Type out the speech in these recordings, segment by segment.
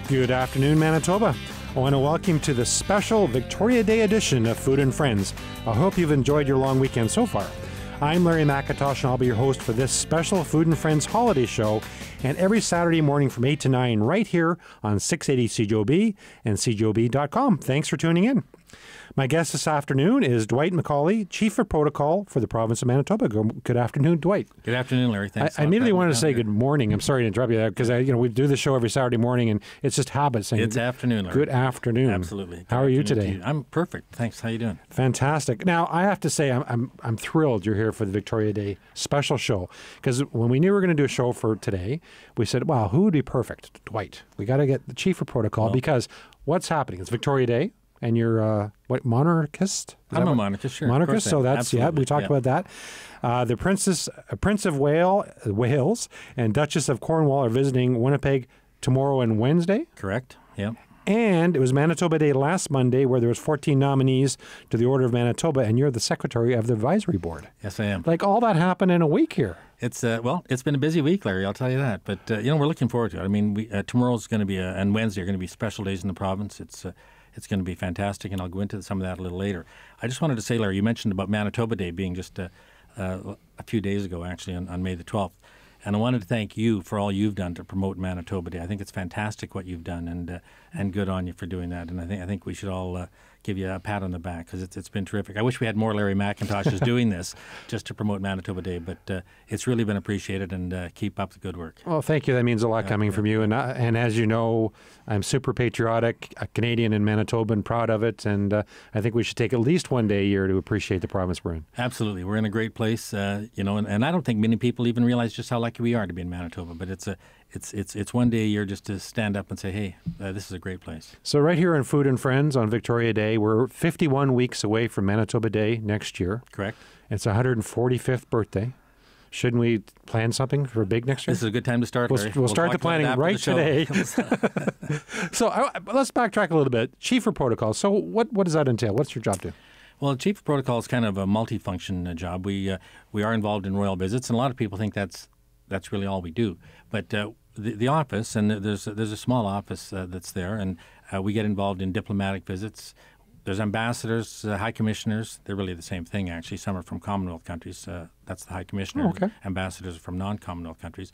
Good afternoon, Manitoba. I want to welcome you to the special Victoria Day edition of Food and Friends. I hope you've enjoyed your long weekend so far. I'm Larry McIntosh, and I'll be your host for this special Food and Friends holiday show, and every Saturday morning from 8 to 9 right here on 680 CJOB and CJOB.com. Thanks for tuning in. My guest this afternoon is Dwight MacAulay, Chief of Protocol for the province of Manitoba. Good afternoon, Dwight. Good afternoon, Larry. Thanks. I immediately wanted to say good morning. I'm sorry to interrupt you there because we do the show every Saturday morning, and it's just habit saying it's afternoon, Larry. Good afternoon. Absolutely. How are you today? I'm perfect. Thanks. How you doing? Fantastic. Now, I have to say I'm thrilled you're here for the Victoria Day special show, because when we knew we were going to do a show for today, we said, wow, who would be perfect? Dwight. We got to get the Chief of Protocol, because what's happening? It's Victoria Day. And you're, what, monarchist? I'm a monarchist, sure. Monarchist, so that's, absolutely. We talked about that. The Prince of Wales and Duchess of Cornwall are visiting Winnipeg tomorrow and Wednesday. Correct, yeah. And it was Manitoba Day last Monday, where there was 14 nominees to the Order of Manitoba, and you're the Secretary of the Advisory Board. Yes, I am. Like, all that happened in a week here. It's it's been a busy week, Larry, I'll tell you that. But, we're looking forward to it. I mean, tomorrow's going to be, and Wednesday are going to be special days in the province. It's going to be fantastic, and I'll go into some of that a little later. I just wanted to say, Larry, you mentioned about Manitoba Day being just a few days ago, actually, on May the 12th. And I wanted to thank you for all you've done to promote Manitoba Day. I think it's fantastic what you've done, and good on you for doing that. And I think we should all give you a pat on the back, because it's been terrific. I wish we had more Larry McIntoshes doing this just to promote Manitoba Day, but it's really been appreciated, and keep up the good work. Well, thank you. That means a lot coming from you. And as you know, I'm super patriotic, a Canadian in Manitoba, and proud of it. And I think we should take at least one day a year to appreciate the province we're in. Absolutely. We're in a great place, and I don't think many people even realize just how lucky we are to be in Manitoba. But it's one day a year just to stand up and say, hey, this is a great place. So right here in Food and Friends on Victoria Day, we're 51 weeks away from Manitoba Day next year. Correct. It's 145th birthday. Shouldn't we plan something for big next year? This is a good time to start, Larry. We'll start the planning right today. So let's backtrack a little bit. Chief of Protocol. So what does that entail? What's your job do? Well, Chief of Protocol is kind of a multifunction job. We are involved in royal visits, and a lot of people think that's really all we do. But the office, and there's a small office that's there, and we get involved in diplomatic visits. There's ambassadors, high commissioners. They're really the same thing, actually. Some are from Commonwealth countries. That's the high commissioner. Oh, okay. Ambassadors are from non-Commonwealth countries.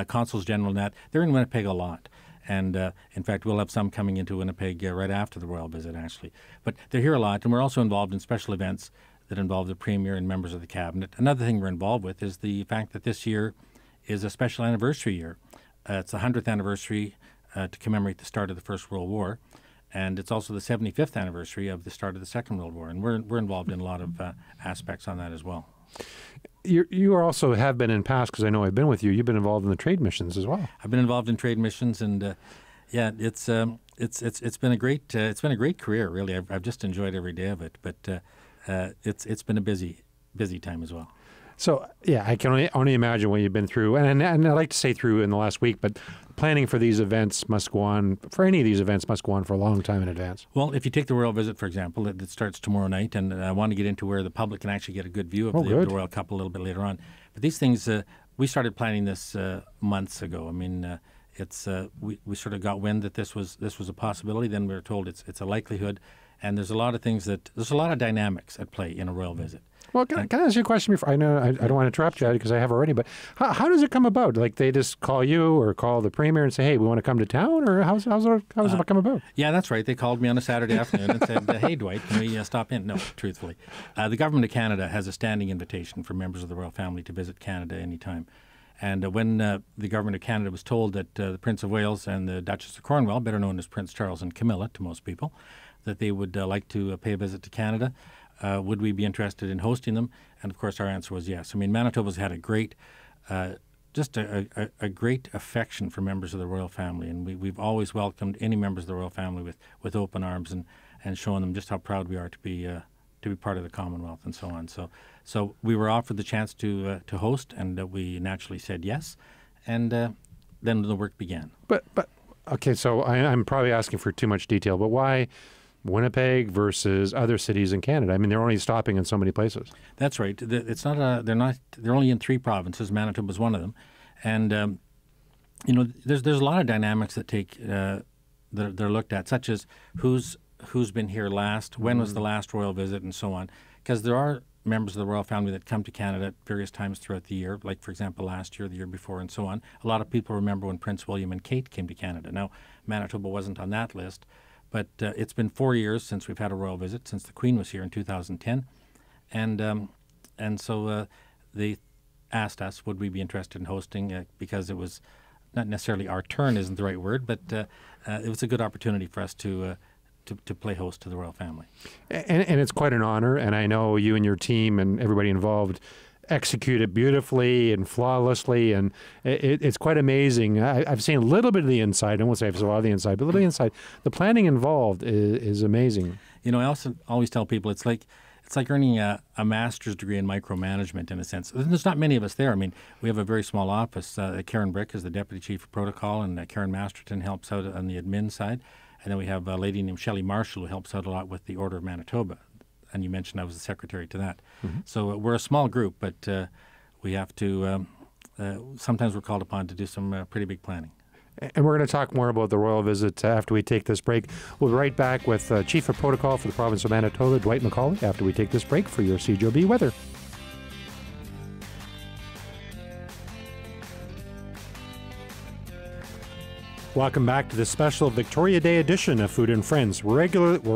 Consuls general and that. They're in Winnipeg a lot. And, in fact, we'll have some coming into Winnipeg right after the royal visit, actually. But they're here a lot, and we're also involved in special events that involve the Premier and members of the Cabinet. Another thing we're involved with is the fact that this year is a special anniversary year. It's the 100th anniversary to commemorate the start of the First World War. And it's also the 75th anniversary of the start of the Second World War. And we're involved in a lot of aspects on that as well. You also have been in past, because I know I've been with you. You've been involved in the trade missions as well. I've been involved in trade missions, and it's been a great career, really. I've just enjoyed every day of it. But it's been a busy time as well. So, yeah, I can only imagine what you've been through. And I like to say through in the last week, but planning for these events must go on, for any of these events must go on for a long time in advance. Well, if you take the royal visit, for example, it starts tomorrow night, and I want to get into where the public can actually get a good view of the royal couple a little bit later on. But these things, we started planning this months ago. I mean, we sort of got wind that this was a possibility. Then we were told it's a likelihood. And there's a lot of there's a lot of dynamics at play in a royal visit. Well, can I ask you a question before? I know I don't want to interrupt you because I have already, but how does it come about? Like, they just call you or call the Premier and say, hey, we want to come to town? Or how does it come about? Yeah, that's right. They called me on a Saturday afternoon and said, hey, Dwight, can we stop in? No, truthfully. The Government of Canada has a standing invitation for members of the royal family to visit Canada anytime. And when the Government of Canada was told that the Prince of Wales and the Duchess of Cornwall, better known as Prince Charles and Camilla to most people, that they would like to pay a visit to Canada, would we be interested in hosting them? And, of course, our answer was yes. I mean, Manitoba's had a great, just a great affection for members of the royal family, and we've always welcomed any members of the royal family with open arms and shown them just how proud we are to be part of the Commonwealth and so on. So we were offered the chance to host, and we naturally said yes, and then the work began. But okay, so I'm probably asking for too much detail, but why Winnipeg versus other cities in Canada? I mean, they're only stopping in so many places. That's right. It's not. They're only in 3 provinces. Manitoba is one of them, and there's a lot of dynamics that take they're looked at, such as who's been here last, when was the last royal visit, and so on. Because there are members of the royal family that come to Canada at various times throughout the year, like, for example, last year, the year before, and so on. A lot of people remember when Prince William and Kate came to Canada. Now, Manitoba wasn't on that list, but it's been 4 years since we've had a royal visit, since the Queen was here in 2010. And so they asked us, would we be interested in hosting, because it was not necessarily our turn isn't the right word, but it was a good opportunity for us to play host to the royal family. And it's quite an honor, and I know you and your team and everybody involved execute it beautifully and flawlessly, and it's quite amazing. I've seen a little bit of the inside. I won't say I've seen a lot of the inside, but a little bit of the inside. The planning involved is amazing. You know, I also always tell people it's like earning a master's degree in micromanagement, in a sense. There's not many of us there. I mean, we have a very small office. Karen Brick is the Deputy Chief of Protocol, and Karen Masterton helps out on the admin side. And then we have a lady named Shelley Marshall who helps out a lot with the Order of Manitoba. And you mentioned I was the secretary to that. Mm-hmm. So we're a small group, but we have to, sometimes we're called upon to do some pretty big planning. And we're going to talk more about the royal visit after we take this break. We'll be right back with Chief of Protocol for the province of Manitoba, Dwight MacAulay, after we take this break for your CJOB weather. Welcome back to the special Victoria Day edition of Food and Friends. We're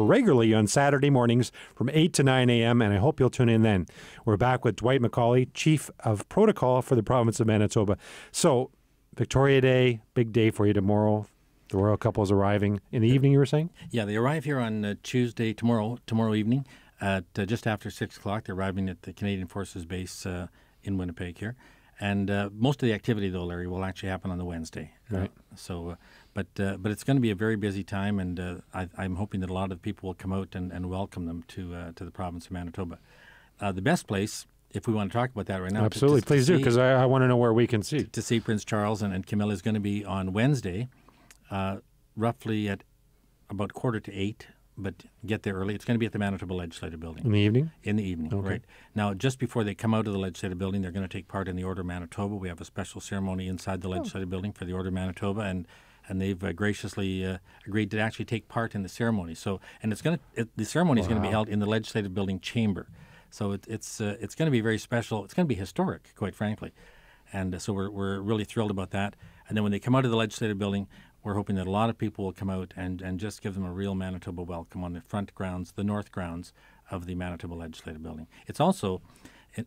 regularly on Saturday mornings from 8 to 9 a.m., and I hope you'll tune in then. We're back with Dwight MacAulay, Chief of Protocol for the province of Manitoba. So, Victoria Day, big day for you tomorrow. The royal couple is arriving in the evening, you were saying? Yeah, they arrive here on Tuesday, tomorrow evening, at just after 6 o'clock. They're arriving at the Canadian Forces Base in Winnipeg here. And most of the activity, though, Larry, will actually happen on the Wednesday. Right. But it's going to be a very busy time, and I'm hoping that a lot of people will come out and welcome them to the province of Manitoba. The best place, if we want to talk about that right now. Absolutely, please do, because I want to know where we can see. To see Prince Charles and Camilla is going to be on Wednesday, roughly at about 7:45. But get there early. It's going to be at the Manitoba Legislative Building. In the evening? In the evening, okay. Right. Now, just before they come out of the Legislative Building, they're going to take part in the Order of Manitoba. We have a special ceremony inside the Legislative Building for the Order of Manitoba, and they've graciously agreed to actually take part in the ceremony. So, and the ceremony is going to be held in the Legislative Building chamber. So it's going to be very special. It's going to be historic, quite frankly. And so we're really thrilled about that. And then when they come out of the Legislative Building, we're hoping that a lot of people will come out and just give them a real Manitoba welcome on the front grounds, the north grounds of the Manitoba Legislative Building. It's also,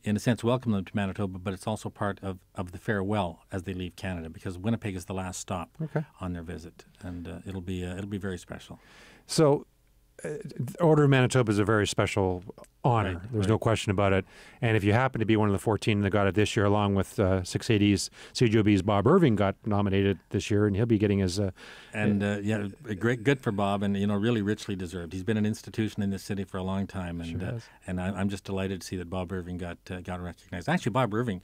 in a sense, welcome them to Manitoba, but it's also part of the farewell as they leave Canada, because Winnipeg is the last stop on their visit, and it'll be very special. So, Order of Manitoba is a very special honor. There's no question about it. And if you happen to be one of the 14 that got it this year, along with 680's CJOB's Bob Irving got nominated this year, and he'll be getting his... good for Bob, and really richly deserved. He's been an institution in this city for a long time, and I'm just delighted to see that Bob Irving got recognized. Actually, Bob Irving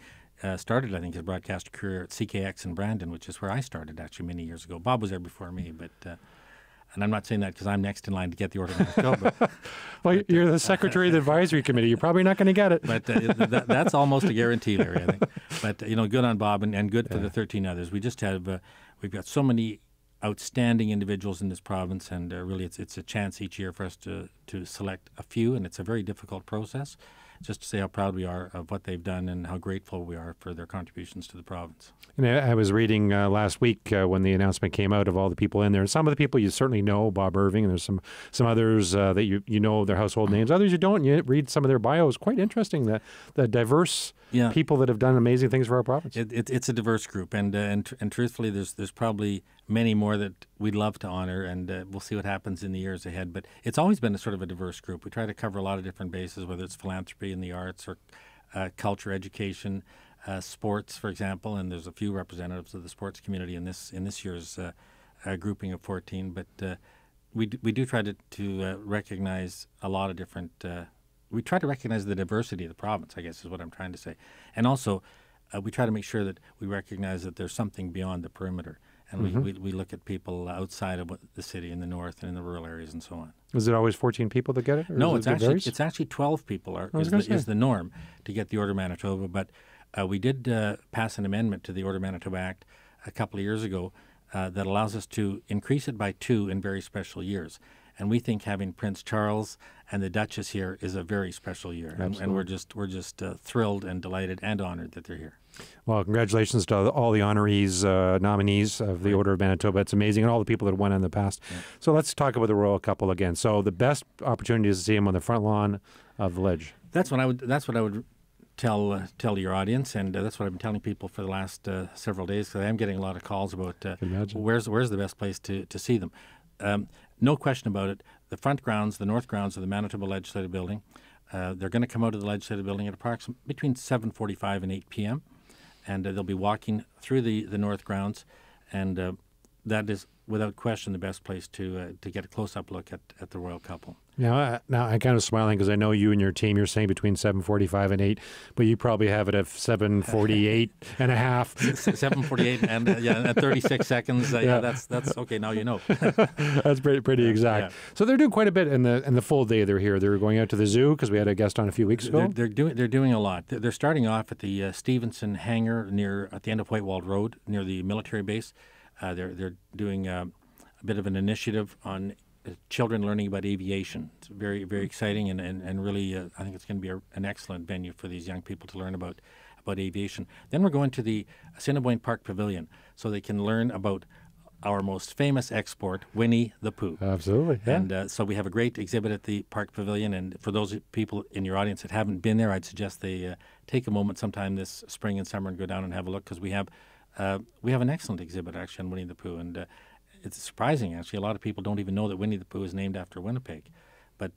started, I think, his broadcast career at CKX in Brandon, which is where I started actually many years ago. Bob was there before me, but... And I'm not saying that because I'm next in line to get the Order of Manitoba. Well, you're the secretary of the advisory committee. You're probably not going to get it. But that's almost a guarantee, Larry, I think. But, good on Bob and good for the 13 others. We just have, we've got so many outstanding individuals in this province, and really it's a chance each year for us to select a few, and it's a very difficult process, just to say how proud we are of what they've done and how grateful we are for their contributions to the province. And I was reading last week when the announcement came out of all the people in there. Some of the people you certainly know, Bob Irving, and there's some others that you know their household names. Others you don't. And you read some of their bios. Quite interesting, the diverse people that have done amazing things for our province. It's a diverse group, and truthfully, there's probably many more that we'd love to honor, and we'll see what happens in the years ahead. But it's always been a sort of a diverse group. We try to cover a lot of different bases, whether it's philanthropy in the arts or culture, education, sports, for example. And there's a few representatives of the sports community in this year's grouping of 14. But we do try to recognize a lot of different. We try to recognize the diversity of the province, I guess is what I'm trying to say, and also we try to make sure that we recognize that there's something beyond the perimeter. And we look at people outside of the city, in the north and in the rural areas and so on. Is it always 14 people that get it? No, it's actually 12 people is the norm to get the Order of Manitoba. But we did pass an amendment to the Order of Manitoba Act a couple of years ago that allows us to increase it by 2 in very special years. And we think having Prince Charles and the Duchess here is a very special year, and we're just thrilled and delighted and honored that they're here. Well, congratulations to all the honorees, nominees of the Order of Manitoba. It's amazing, and all the people that won in the past. Yeah. So let's talk about the royal couple again. So the best opportunity is to see them on the front lawn of the Ledge. That's what I would tell your audience, and that's what I've been telling people for the last several days, because I am getting a lot of calls about where's the best place to see them. No question about it. The front grounds, the north grounds of the Manitoba Legislative Building, they're going to come out of the Legislative Building at approximately between 7:45 and 8 p.m., and they'll be walking through the north grounds, and that is without question the best place to get a close-up look at the royal couple. Now I'm kind of smiling because I know you and your team, you're saying between 7:45 and 8, but you probably have it at 7:48 and a half. 7:48 and 36 seconds. Yeah, that's okay. Now you know. That's pretty exact. Yeah. So they're doing quite a bit in the full day they're here. They're going out to the zoo because we had a guest on a few weeks ago. They're doing a lot. They're starting off at the Stevenson hangar at the end of Whitewall Road near the military base. They're doing a bit of an initiative on children learning about aviation. It's very, very exciting, and really I think it's going to be an excellent venue for these young people to learn about aviation. Then we're going to the Assiniboine Park Pavilion so they can learn about our most famous export, Winnie the Pooh. Absolutely, yeah. And so we have a great exhibit at the Park Pavilion, and for those people in your audience that haven't been there, I'd suggest they take a moment sometime this spring and summer and go down and have a look, because we have an excellent exhibit actually on Winnie the Pooh, and it's surprising actually. A lot of people don't even know that Winnie the Pooh is named after Winnipeg, but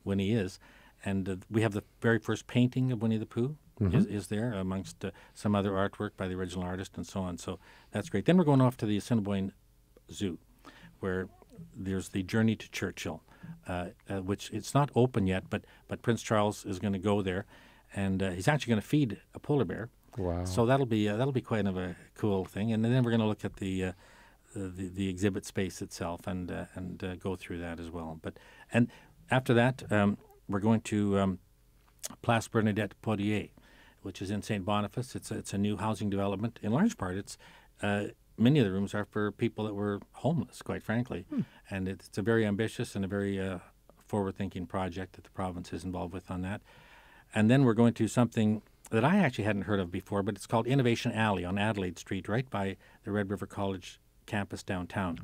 Winnie is, and we have the very first painting of Winnie the Pooh is there amongst some other artwork by the original artist and so on. So that's great. Then we're going off to the Assiniboine Zoo, where there's the Journey to Churchill, which it's not open yet, but Prince Charles is going to go there, and he's actually going to feed a polar bear. Wow! So that'll be quite of a cool thing, and then we're going to look at the exhibit space itself and go through that as well. And after that, we're going to Place Bernadette Poirier, which is in St. Boniface. It's a new housing development. In large part, it's many of the rooms are for people that were homeless, quite frankly, and it's a very ambitious and a very forward-thinking project that the province is involved with on that. And then we're going to something that I actually hadn't heard of before, but it's called Innovation Alley on Adelaide Street, right by the Red River College campus downtown,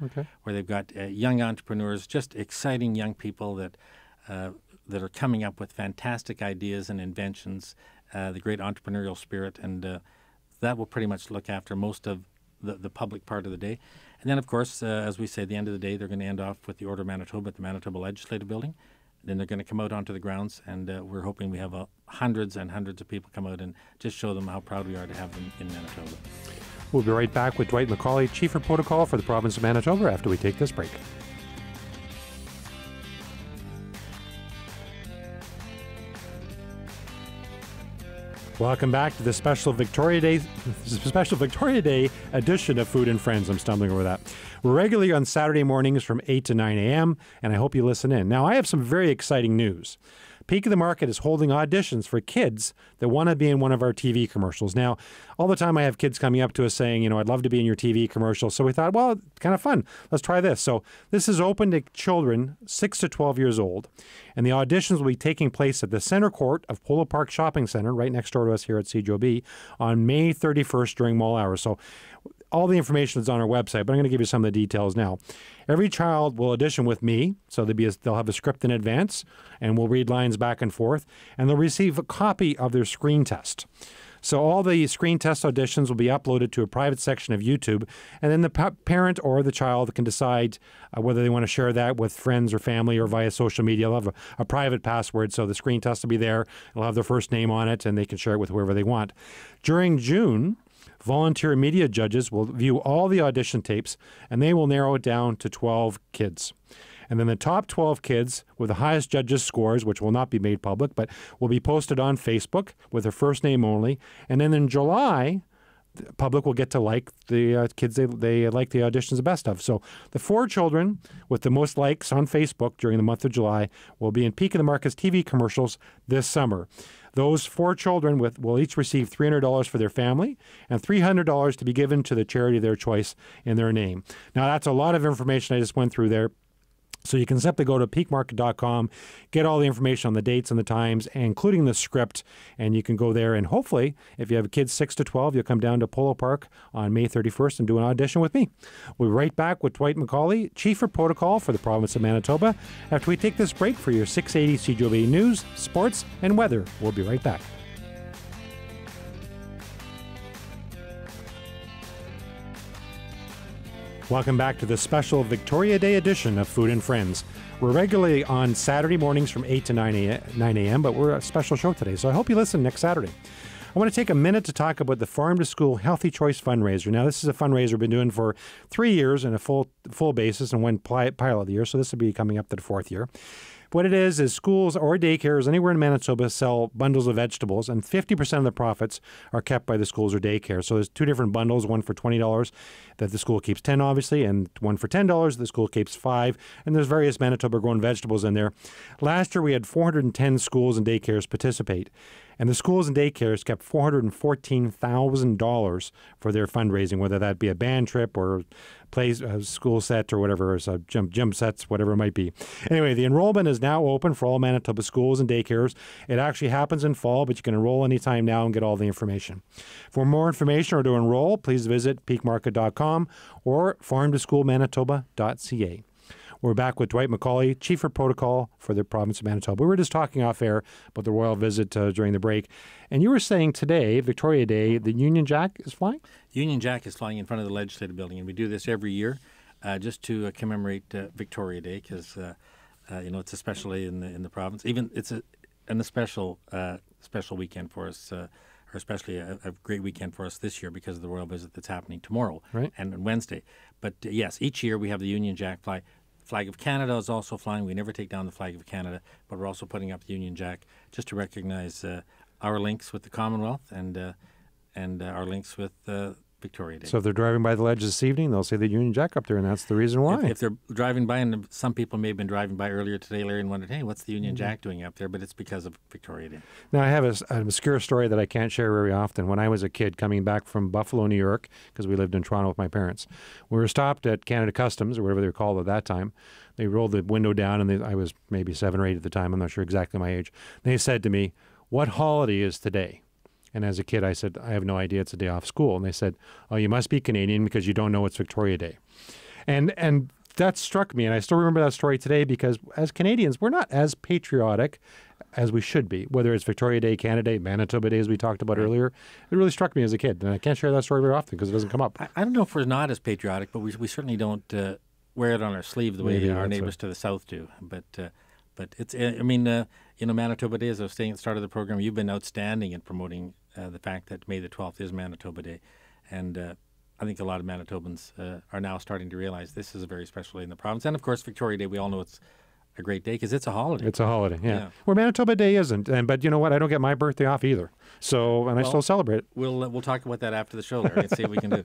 where they've got young entrepreneurs, just exciting young people that are coming up with fantastic ideas and inventions, the great entrepreneurial spirit, and that will pretty much look after most of the public part of the day. And then, of course, as we say, at the end of the day, they're going to end off with the Order of Manitoba at the Manitoba Legislative Building. Then they're going to come out onto the grounds, and we're hoping we have hundreds and hundreds of people come out and just show them how proud we are to have them in Manitoba. We'll be right back with Dwight MacAulay, Chief of Protocol for the province of Manitoba, after we take this break. Welcome back to the special Victoria Day edition of Food and Friends. I'm stumbling over that. We're regularly on Saturday mornings from 8 to 9 a.m., and I hope you listen in. Now, I have some very exciting news. Peak of the Market is holding auditions for kids that want to be in one of our TV commercials. Now, all the time I have kids coming up to us saying, I'd love to be in your TV commercial. So we thought, well, kind of fun. Let's try this. So this is open to children 6 to 12 years old. And the auditions will be taking place at the Center Court of Polo Park Shopping Center, right next door to us here at CJOB, on May 31st during mall hours. So all the information is on our website, but I'm going to give you some of the details now. Every child will audition with me, so they'll have a script in advance, and we'll read lines back and forth, and they'll receive a copy of their screen test. So all the screen test auditions will be uploaded to a private section of YouTube, and then the parent or the child can decide whether they want to share that with friends or family or via social media. They'll have a private password, so the screen test will be there. It'll have their first name on it, and they can share it with whoever they want. During June, volunteer media judges will view all the audition tapes, and they will narrow it down to 12 kids. And then the top 12 kids with the highest judges' scores, which will not be made public, but will be posted on Facebook with their first name only. And then in July, the public will get to like the kids they like the auditions the best of. So the 4 children with the most likes on Facebook during the month of July will be in Peak of the Market's TV commercials this summer. Those 4 children will each receive $300 for their family and $300 to be given to the charity of their choice in their name. Now, that's a lot of information I just went through there. So you can simply go to peakmarket.com, get all the information on the dates and the times, including the script, and you can go there. And hopefully, if you have kids 6 to 12, you'll come down to Polo Park on May 31st and do an audition with me. We'll be right back with Dwight MacAulay, Chief of Protocol for the province of Manitoba, after we take this break for your 680 CJOB News, Sports, and Weather. We'll be right back. Welcome back to the special Victoria Day edition of Food and Friends. We're regularly on Saturday mornings from 8 to 9 a.m., but we're a special show today, so I hope you listen next Saturday. I want to take a minute to talk about the Farm to School Healthy Choice fundraiser. Now, this is a fundraiser we've been doing for 3 years in a full basis and one pilot year, so this will be coming up to the 4th year. What it is schools or daycares anywhere in Manitoba sell bundles of vegetables, and 50% of the profits are kept by the schools or daycare. So there's 2 different bundles, one for $20 that the school keeps 10, obviously, and one for $10 the school keeps 5. And there's various Manitoba-grown vegetables in there. Last year, we had 410 schools and daycares participate. And the schools and daycares kept $414,000 for their fundraising, whether that be a band trip or school set or whatever, or gym sets, whatever it might be. Anyway, the enrollment is now open for all Manitoba schools and daycares. It actually happens in fall, but you can enroll anytime now and get all the information. For more information or to enroll, please visit peakmarket.com or farmtoschoolmanitoba.ca. We're back with Dwight MacAulay, Chief of Protocol for the province of Manitoba. We were just talking off air about the royal visit during the break. And you were saying today, Victoria Day, the Union Jack is flying? Union Jack is flying in front of the Legislative Building, and we do this every year just to commemorate Victoria Day because, it's a special day in the province. Even it's a special weekend for us, or especially a great weekend for us this year because of the royal visit that's happening tomorrow and on Wednesday. But yes, each year we have the Union Jack fly. Flag of Canada is also flying. We never take down the flag of Canada, but we're also putting up the Union Jack just to recognize our links with the Commonwealth and our links with Victoria Day. So if they're driving by the ledge this evening, they'll see the Union Jack up there, and that's the reason why. If they're driving by, and some people may have been driving by earlier today, Larry, and wondered, hey, what's the Union Jack doing up there? But it's because of Victoria Day. Now, I have an obscure story that I can't share very often. When I was a kid coming back from Buffalo, New York, because we lived in Toronto with my parents, we were stopped at Canada Customs, or whatever they were called at that time. They rolled the window down, and I was maybe 7 or 8 at the time. I'm not sure exactly my age. They said to me, "What holiday is today?" And as a kid, I said, "I have no idea. It's a day off school." And they said, "Oh, you must be Canadian because you don't know it's Victoria Day." And that struck me, and I still remember that story today because as Canadians, we're not as patriotic as we should be, whether it's Victoria Day, Canada Day, Manitoba Day, as we talked about earlier. It really struck me as a kid, and I can't share that story very often because it doesn't come up. I don't know if we're not as patriotic, but we certainly don't wear it on our sleeve the way our neighbors to the south do. But it's, Manitoba Day, as I was saying at the start of the program, you've been outstanding in promoting the fact that May the 12th is Manitoba Day. And I think a lot of Manitobans are now starting to realize this is a very special day in the province. And, of course, Victoria Day, we all know it's a great day because it's a holiday. It's a holiday, yeah. Where Manitoba Day isn't. But you know what? I don't get my birthday off either. I still celebrate it. We'll talk about that after the show, Larry, and see what we can do.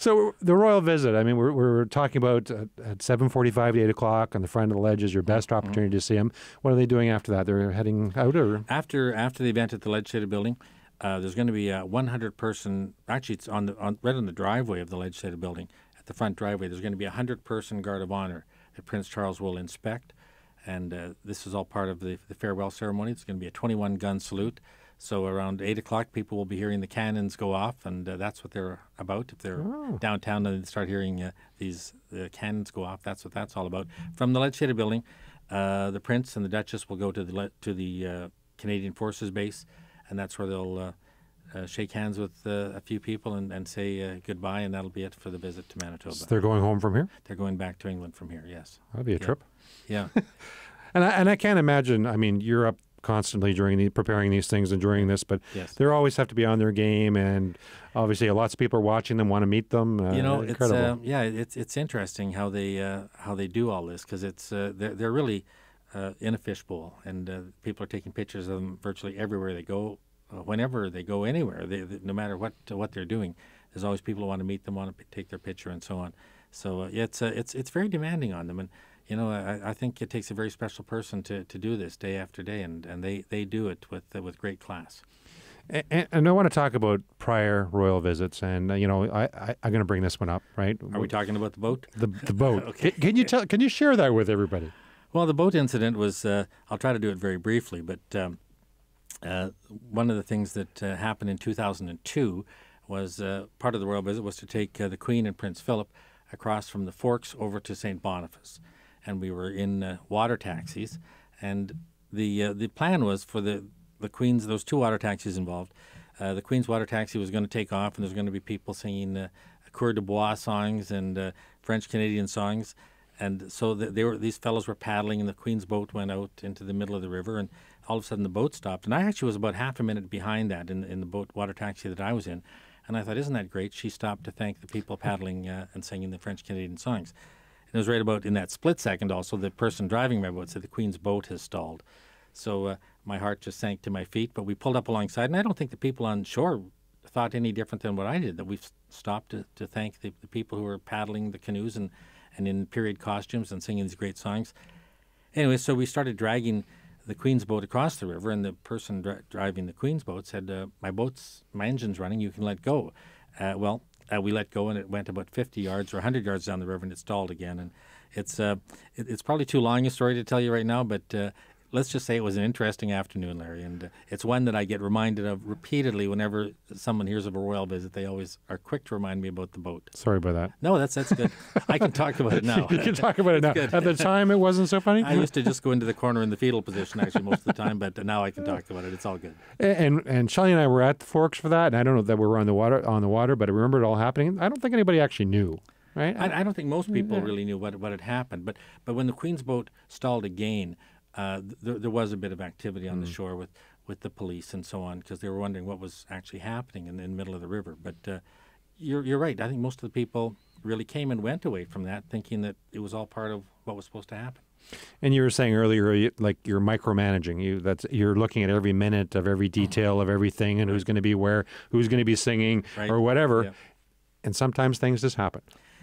So the royal visit, I mean, we're talking about at 7:45 to 8 o'clock on the front of the ledge is your best opportunity to see them. What are they doing after that? They're heading out? Or After the event at the Legislative Building, there's going to be a 100-person, actually it's right on the driveway of the Legislative Building, at the front driveway, there's going to be a 100-person guard of honor that Prince Charles will inspect. And this is all part of the farewell ceremony. It's going to be a 21-gun salute. So around 8 o'clock, people will be hearing the cannons go off, and that's what they're about. If they're downtown and they start hearing these cannons go off, that's what that's all about. From the Legislative Building, the Prince and the Duchess will go to the Canadian Forces Base, and that's where they'll shake hands with a few people and say goodbye, and that'll be it for the visit to Manitoba. So they're going home from here? They're going back to England from here, yes. That'd be a trip. Yeah. And I can't imagine, I mean, you're up constantly preparing these things and during this, but they always have to be on their game, and obviously lots of people are watching them, want to meet them. Incredible. It's interesting how they do all this because it's they're really in a fishbowl, and people are taking pictures of them virtually everywhere they go, whenever they go anywhere. No matter what they're doing, there's always people who want to meet them, want to take their picture, and so on. So it's very demanding on them, and You know, I think it takes a very special person to do this day after day, and they do it with great class. And I want to talk about prior royal visits, and I'm going to bring this one up, right? Are we talking about the boat? The boat. Okay. Can you share that with everybody? Well, the boat incident was, I'll try to do it very briefly, but one of the things that happened in 2002 was part of the royal visit was to take the Queen and Prince Philip across from the Forks over to St. Boniface. And we were in water taxis, and the plan was for the Queen's, those two water taxis involved. The Queen's water taxi was going to take off, and there's going to be people singing Coeur de Bois songs and French Canadian songs. And so these fellows were paddling, and the Queen's boat went out into the middle of the river, and all of a sudden the boat stopped. And I actually was about half a minute behind that in the boat water taxi that I was in. And I thought, isn't that great? She stopped to thank the people paddling and singing the French Canadian songs. And it was right about in that split second also, the person driving my boat said the Queen's boat has stalled. So my heart just sank to my feet. But we pulled up alongside, and I don't think the people on shore thought any different than what I did, that we've stopped to thank the people who were paddling the canoes and in period costumes and singing these great songs. Anyway, so we started dragging the Queen's boat across the river, and the person driving the Queen's boat said, my engine's running, you can let go. We let go, and it went about 50 yards or 100 yards down the river, and it stalled again. And it's probably too long a story to tell you right now, but let's just say it was an interesting afternoon, Larry, and it's one that I get reminded of repeatedly whenever someone hears of a royal visit. They always are quick to remind me about the boat. Sorry about that. No, that's good. I can talk about it now. You can talk about it now. Good. At the time, it wasn't so funny? I used to just go into the corner in the fetal position, actually, most of the time, but now I can talk about it. It's all good. And Shelley and I were at the Forks for that, and I don't know that we were on the water, but I remember it all happening. I don't think anybody actually knew. Right? I don't think most people really knew what had happened, but when the Queen's boat stalled again, there was a bit of activity on the shore with the police and so on, because they were wondering what was actually happening in the middle of the river. But you're right. I think most of the people really came and went away from that thinking that it was all part of what was supposed to happen. And you were saying earlier, you're micromanaging. You're looking at every minute of every detail of everything, and who's going to be where, who's going to be singing, or whatever. Yeah. And sometimes things just happen.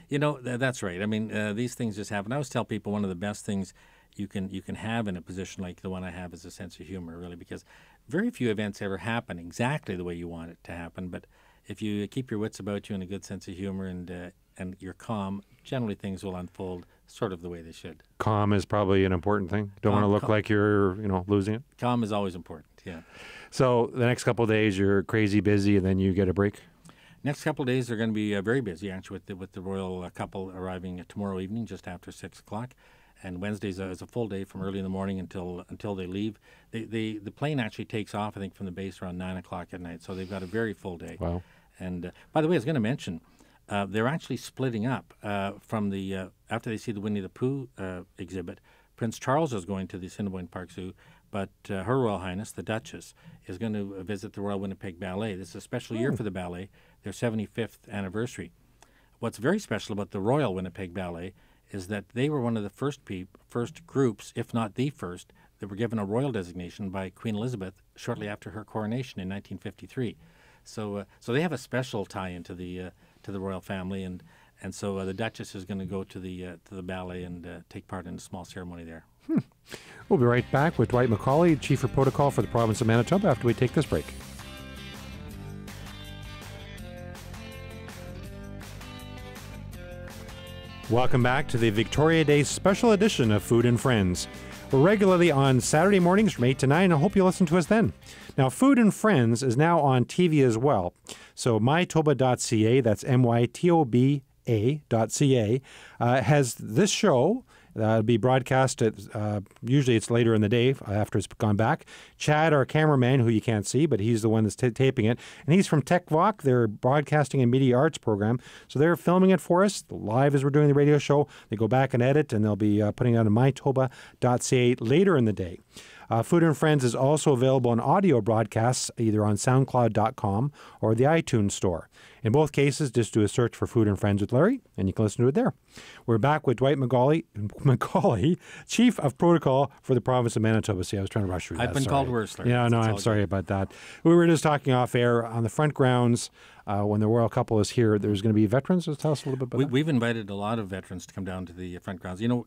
You know, that's right. I mean, these things just happen. I always tell people one of the best things you can have in a position like the one I have is a sense of humor, really, because very few events ever happen exactly the way you want it to happen. But if you keep your wits about you and a good sense of humor and you're calm, generally things will unfold sort of the way they should. Calm is probably an important thing. Don't want to look like you're losing it. Calm is always important. Yeah. So the next couple of days you're crazy busy, and then you get a break. Next couple of days are going to be very busy, actually, with the royal couple arriving tomorrow evening just after 6 o'clock. And Wednesday's is a full day from early in the morning until they leave. The plane actually takes off, I think, from the base around 9 o'clock at night. So they've got a very full day. Wow. And by the way, I was going to mention, they're actually splitting up from the after they see the Winnie the Pooh exhibit. Prince Charles is going to the Assiniboine Park Zoo, but Her Royal Highness, the Duchess, is going to visit the Royal Winnipeg Ballet. This is a special year for the ballet, their 75th anniversary. What's very special about the Royal Winnipeg Ballet is that they were one of the first groups, if not the first, that were given a royal designation by Queen Elizabeth shortly after her coronation in 1953. So they have a special tie into the royal family, and so the Duchess is going to go to the ballet and take part in a small ceremony there. We'll be right back with Dwight MacAulay, Chief of Protocol for the province of Manitoba, after we take this break. Welcome back to the Victoria Day special edition of Food and Friends. We're regularly on Saturday mornings from 8 to 9. I hope you'll listen to us then. Now, Food and Friends is now on TV as well. So MyToba.ca, that's MyToba.ca, has this show. It'll be broadcast at, usually it's later in the day after it's gone back. Chad, our cameraman, who you can't see, but he's the one that's taping it. And he's from TechVoc, their broadcasting and media arts program. So they're filming it for us live as we're doing the radio show. They go back and edit, and they'll be putting it on MyToba.ca later in the day. Food and Friends is also available on audio broadcasts, either on SoundCloud.com or the iTunes Store. In both cases, just do a search for Food and Friends with Larry, and you can listen to it there. We're back with Dwight MacAulay, Chief of Protocol for the province of Manitoba. See, I was trying to rush through that. I've been called worse, Larry. Yeah, no, I'm sorry about that. We were just talking off air on the front grounds. When the royal couple is here, there's going to be veterans. Tell us a little bit about that. We've invited a lot of veterans to come down to the front grounds. You know,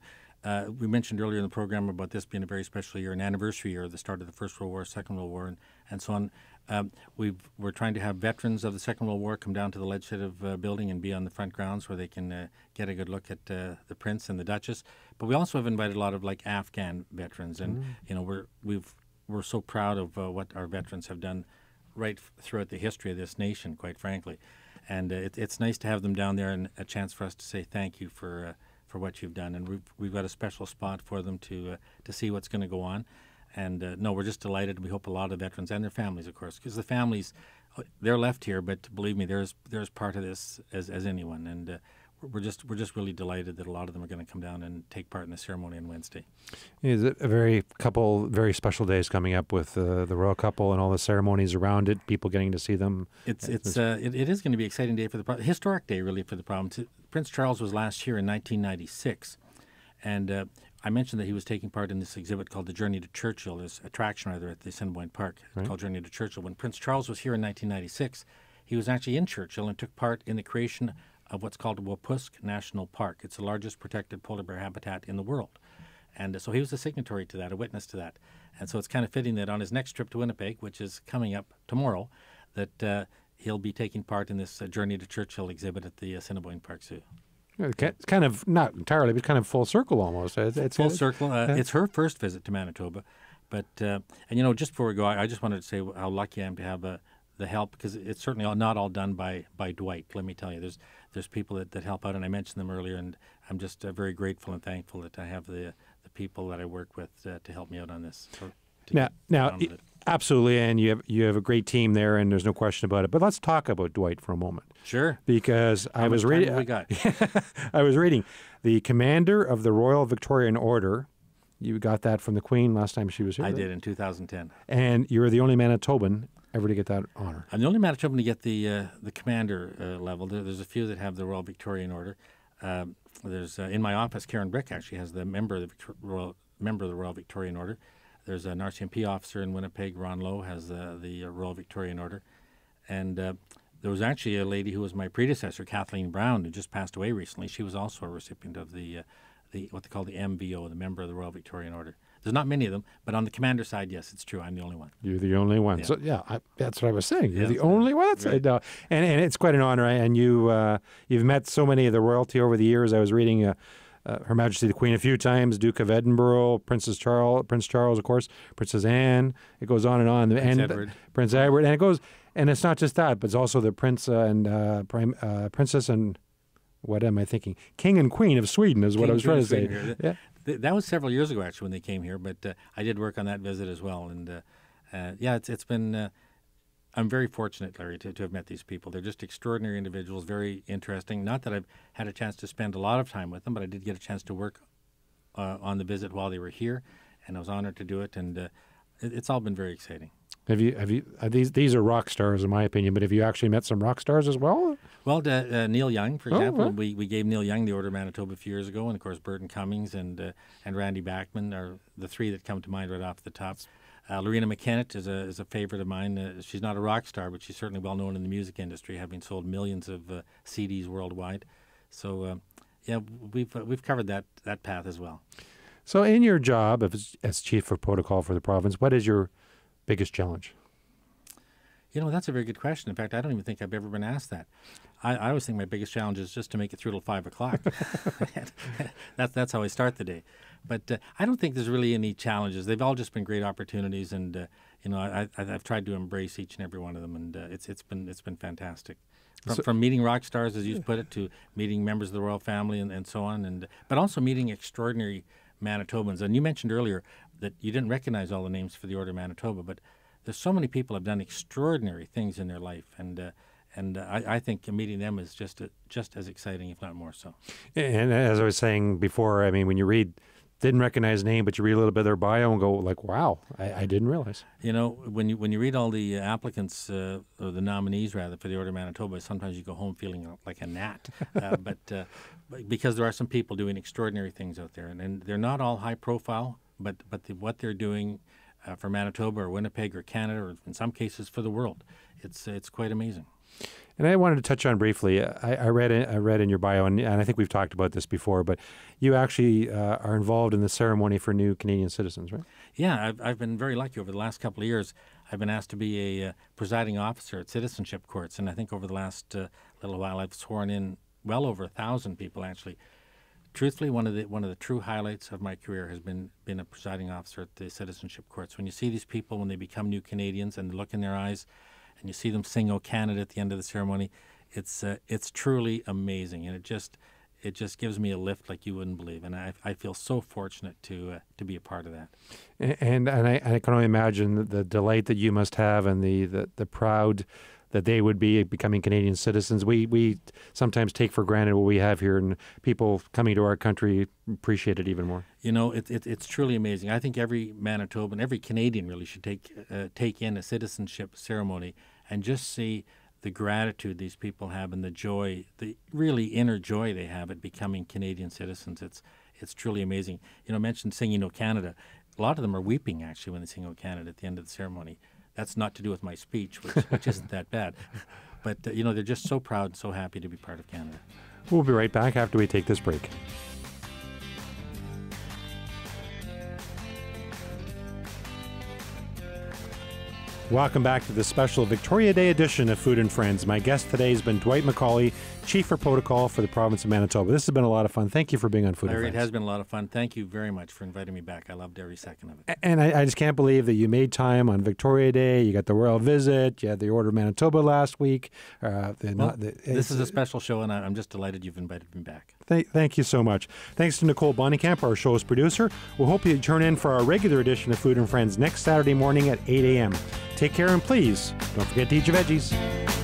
we mentioned earlier in the program about this being a very special year, an anniversary year, the start of the First World War, Second World War, and so on. We're trying to have veterans of the Second World War come down to the legislative building and be on the front grounds where they can get a good look at the Prince and the Duchess. But we also have invited a lot of like Afghan veterans, and we're so proud of what our veterans have done right throughout the history of this nation, quite frankly. And it's nice to have them down there and a chance for us to say thank you for what you've done. And we've got a special spot for them to see what's going to go on. And no, we're just delighted. We hope a lot of veterans and their families, of course, because the families, they're left here, but believe me, there's part of this as anyone. And we're just really delighted that a lot of them are going to come down and take part in the ceremony on Wednesday. Is it a couple very special days coming up with the royal couple and all the ceremonies around it? People getting to see them. It is going to be an exciting day for the historic day, really, for the province. Prince Charles was last here in 1996, and I mentioned that he was taking part in this exhibit called the Journey to Churchill, this attraction rather at the Assiniboine Park called Journey to Churchill. When Prince Charles was here in 1996, he was actually in Churchill and took part in the creation of what's called Wapusk National Park. It's the largest protected polar bear habitat in the world. And so he was a signatory to that, a witness to that. And so it's kind of fitting that on his next trip to Winnipeg, which is coming up tomorrow, that he'll be taking part in this Journey to Churchill exhibit at the Assiniboine Park Zoo. It's kind of, not entirely, but kind of full circle almost. It's full circle. It's her first visit to Manitoba. But, and just before we go, I just wanted to say how lucky I am to have the help, because it's certainly not all done by Dwight. Let me tell you, there's people that help out, and I mentioned them earlier, and I'm just very grateful and thankful that I have the people that I work with to help me out on this. Now, absolutely, and you have a great team there, and there's no question about it. But let's talk about Dwight for a moment. Sure. Because I was reading. I was reading the Commander of the Royal Victorian Order. You got that from the Queen last time she was here. I did in 2010. And you're the only Manitoban ever to get that honor. I'm the only Manitoban to get the commander level. There's a few that have the Royal Victorian Order. There's in my office, Karen Brick actually has the member of the Royal Victorian Order. There's an RCMP officer in Winnipeg, Ron Lowe, has the Royal Victorian Order. And there was actually a lady who was my predecessor, Kathleen Brown, who just passed away recently. She was also a recipient of the what they call the MVO, the Member of the Royal Victorian Order. There's not many of them, but on the commander side, yes, it's true. I'm the only one. You're the only one. Yeah. So that's what I was saying. You're the right. only one. That's right. And it's quite an honor. And you've met so many of the royalty over the years. I was reading Her Majesty the Queen a few times, Duke of Edinburgh, Prince Charles, of course, Princess Anne. It goes on and on. Prince Edward, and it goes. And it's not just that, but it's also the Prince and Princess and. What am I thinking? King and Queen of Sweden is what I was trying to say. Yeah. That was several years ago, actually, when they came here, but I did work on that visit as well. And, it's been I'm very fortunate, Larry, to have met these people. They're just extraordinary individuals, very interesting. Not that I've had a chance to spend a lot of time with them, but I did get a chance to work on the visit while they were here, and I was honored to do it, and it's all been very exciting. Have you? These are rock stars, in my opinion. But have you actually met some rock stars as well? Well, Neil Young, for example, we gave Neil Young the Order of Manitoba a few years ago, and of course Burton Cummings and Randy Bachman are the three that come to mind right off the top. Lorena McKennitt is a favorite of mine. She's not a rock star, but she's certainly well known in the music industry, having sold millions of CDs worldwide. So we've covered that path as well. So in your job as chief of protocol for the province, what is your biggest challenge? That's a very good question. In fact, I don't even think I've ever been asked that. I always think my biggest challenge is just to make it through till 5 o'clock. That's how I start the day. But I don't think there's really any challenges. They've all just been great opportunities, and I've tried to embrace each and every one of them, and it's been fantastic. From meeting rock stars, as you put it, to meeting members of the royal family and so on, but also meeting extraordinary Manitobans. And you mentioned earlier that you didn't recognize all the names for the Order of Manitoba, but there's so many people have done extraordinary things in their life, and I think meeting them is just as exciting, if not more so. And as I was saying before, I mean, when you didn't recognize the name, but you read a little bit of their bio and go like, wow, I didn't realize. When you read all the applicants, or the nominees rather, for the Order of Manitoba, sometimes you go home feeling like a gnat. But because there are some people doing extraordinary things out there, and they're not all high profile, but what they're doing for Manitoba or Winnipeg or Canada, or in some cases for the world, it's quite amazing. And I wanted to touch on briefly. I read in your bio, and I think we've talked about this before, but you actually are involved in the ceremony for new Canadian citizens, right? Yeah, I've been very lucky over the last couple of years. I've been asked to be a presiding officer at citizenship courts, and I think over the last little while I've sworn in well over 1,000 people. Actually, truthfully, one of the true highlights of my career has been a presiding officer at the citizenship courts. When you see these people when they become new Canadians and the look in their eyes, and you see them sing "O Canada" at the end of the ceremony, it's truly amazing, and it just gives me a lift like you wouldn't believe, and I feel so fortunate to be a part of that. And I can only imagine the delight that you must have, and the proud that they would be becoming Canadian citizens. We sometimes take for granted what we have here, and people coming to our country appreciate it even more. You know, it's truly amazing. I think every Manitoban, every Canadian really should take in a citizenship ceremony and just see the gratitude these people have and the joy, the really inner joy they have at becoming Canadian citizens. It's truly amazing. You know, I mentioned singing "O Canada." A lot of them are weeping actually when they sing "O Canada" at the end of the ceremony. That's not to do with my speech, which isn't that bad. But, you know, they're just so proud and so happy to be part of Canada. We'll be right back after we take this break. Welcome back to the special Victoria Day edition of Food and Friends. My guest today has been Dwight MacAulay, Chief for Protocol for the province of Manitoba. This has been a lot of fun. Thank you for being on Food and Friends. It has been a lot of fun. Thank you very much for inviting me back. I loved every second of it. And I just can't believe that you made time on Victoria Day. You got the royal visit. You had the Order of Manitoba last week. This is a special show, and I'm just delighted you've invited me back. Thank you so much. Thanks to Nicole Bonnekamp, our show's producer. We'll hope you turn in for our regular edition of Food and Friends next Saturday morning at 8 a.m. Take care, and please don't forget to eat your veggies.